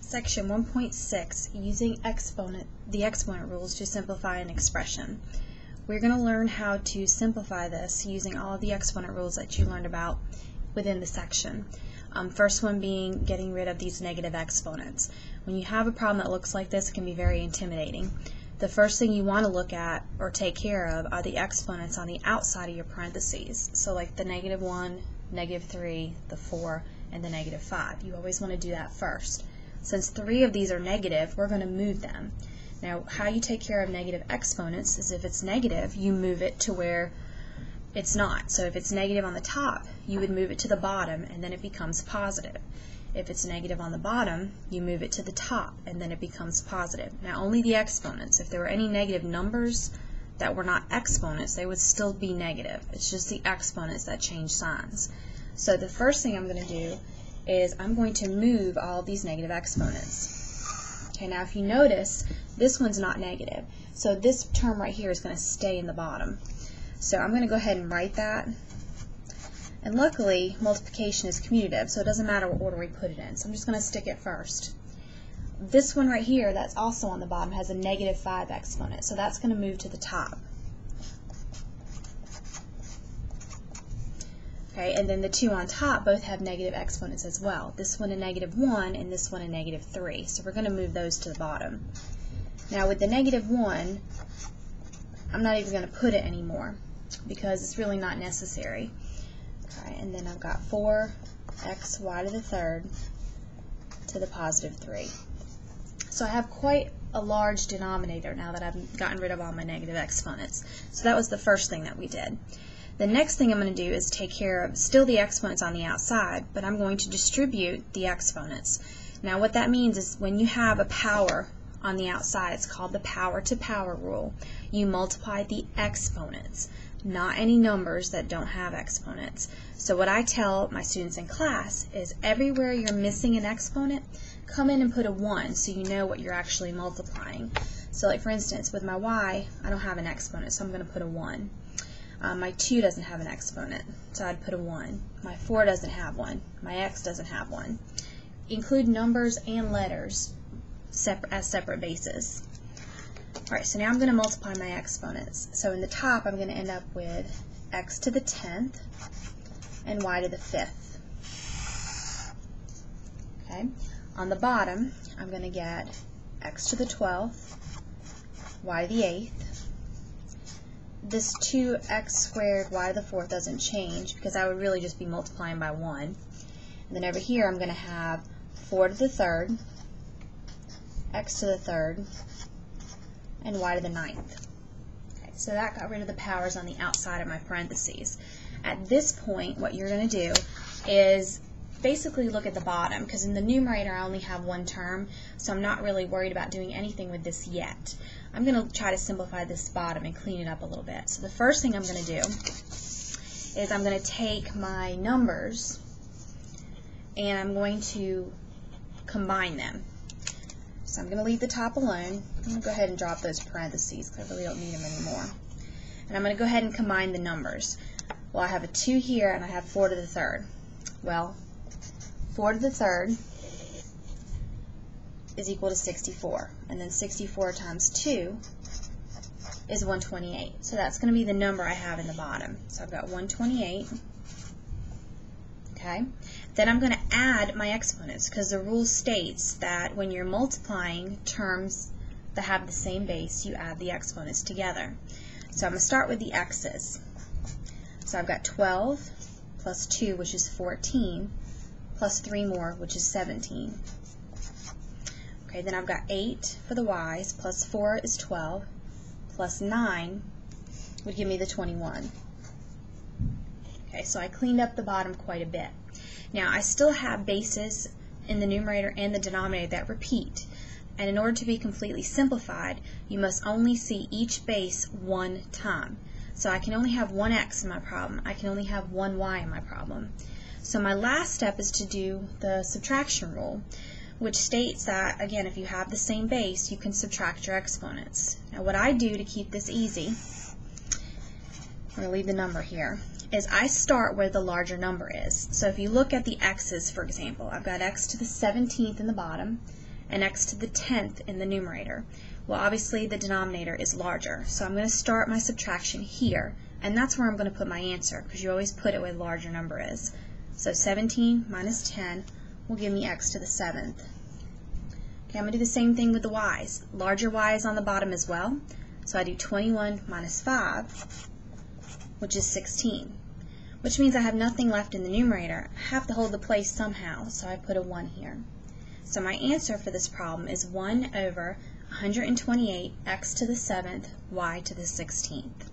Section 1.6, using the exponent rules to simplify an expression. We're going to learn how to simplify this using all of the exponent rules that you learned about within the section. First one being getting rid of these negative exponents. When you have a problem that looks like this, it can be very intimidating. The first thing you want to look at or take care of are the exponents on the outside of your parentheses. So like the -1, -3, the 4, and the -5. You always want to do that first. Since 3 of these are negative, we're going to move them. Now, how you take care of negative exponents is if it's negative, you move it to where it's not. So if it's negative on the top, you would move it to the bottom, and then it becomes positive. If it's negative on the bottom, you move it to the top, and then it becomes positive. Now, only the exponents. If there were any negative numbers that were not exponents, they would still be negative. It's just the exponents that change signs. So the first thing I'm going to do is I'm going to move all of these negative exponents. Okay, now if you notice, this one's not negative. So this term right here is going to stay in the bottom. So I'm going to go ahead and write that. And luckily, multiplication is commutative, so it doesn't matter what order we put it in. So I'm just going to stick it first. This one right here, that's also on the bottom, has a -5 exponent. So that's going to move to the top. Okay, and then the two on top both have negative exponents as well. This one a -1 and this one a -3. So we're going to move those to the bottom. Now with the -1, I'm not even going to put it anymore because it's really not necessary. Okay, and then I've got 4xy to the third to the +3. So I have quite a large denominator now that I've gotten rid of all my negative exponents. So that was the first thing that we did. The next thing I'm going to do is take care of still the exponents on the outside, but I'm going to distribute the exponents. Now what that means is when you have a power on the outside, it's called the power to power rule. You multiply the exponents, not any numbers that don't have exponents. So what I tell my students in class is everywhere you're missing an exponent, come in and put a 1 so you know what you're actually multiplying. So like for instance, with my y, I don't have an exponent, so I'm going to put a 1. My 2 doesn't have an exponent, so I'd put a 1. My 4 doesn't have one. My x doesn't have one. Include numbers and letters as separate bases. Alright, so now I'm going to multiply my exponents. So in the top, I'm going to end up with x to the 10th and y to the 5th. Okay. On the bottom, I'm going to get x to the 12th, y to the 8th. This 2x squared y to the 4th doesn't change because I would really just be multiplying by 1. And then over here I'm going to have 4 to the 3rd, x to the 3rd, and y to the 9th. Okay, so that got rid of the powers on the outside of my parentheses. At this point, what you're going to do is basically look at the bottom, because in the numerator I only have one term, so I'm not really worried about doing anything with this yet. I'm going to try to simplify this bottom and clean it up a little bit. So the first thing I'm going to do is I'm going to take my numbers and I'm going to combine them. So I'm going to leave the top alone. I'm going to go ahead and drop those parentheses because I really don't need them anymore. And I'm going to go ahead and combine the numbers. Well, I have a 2 here and I have 4 to the 3rd. Well, 4 to the 3rd is equal to 64, and then 64 times 2 is 128. So that's going to be the number I have in the bottom. So I've got 128. Okay. Then I'm going to add my exponents because the rule states that when you're multiplying terms that have the same base, you add the exponents together. So I'm going to start with the x's. So I've got 12 plus 2, which is 14, plus 3 more, which is 17. Okay, then I've got 8 for the y's, plus 4 is 12, plus 9 would give me the 21. Okay, so I cleaned up the bottom quite a bit. Now, I still have bases in the numerator and the denominator that repeat. And in order to be completely simplified, you must only see each base one time. So I can only have one x in my problem. I can only have one y in my problem. So my last step is to do the subtraction rule, which states that, again, if you have the same base, you can subtract your exponents. Now what I do to keep this easy, I'm going to leave the number here, is I start where the larger number is. So if you look at the x's, for example, I've got x to the 17th in the bottom, and x to the 10th in the numerator. Well, obviously the denominator is larger, so I'm going to start my subtraction here, and that's where I'm going to put my answer, because you always put it where the larger number is. So 17 minus 10 will give me x to the 7th. Okay, I'm going to do the same thing with the y's. Larger y is on the bottom as well, so I do 21 minus 5, which is 16, which means I have nothing left in the numerator. I have to hold the place somehow, so I put a 1 here. So my answer for this problem is 1 over 128 x to the 7th y to the 16th.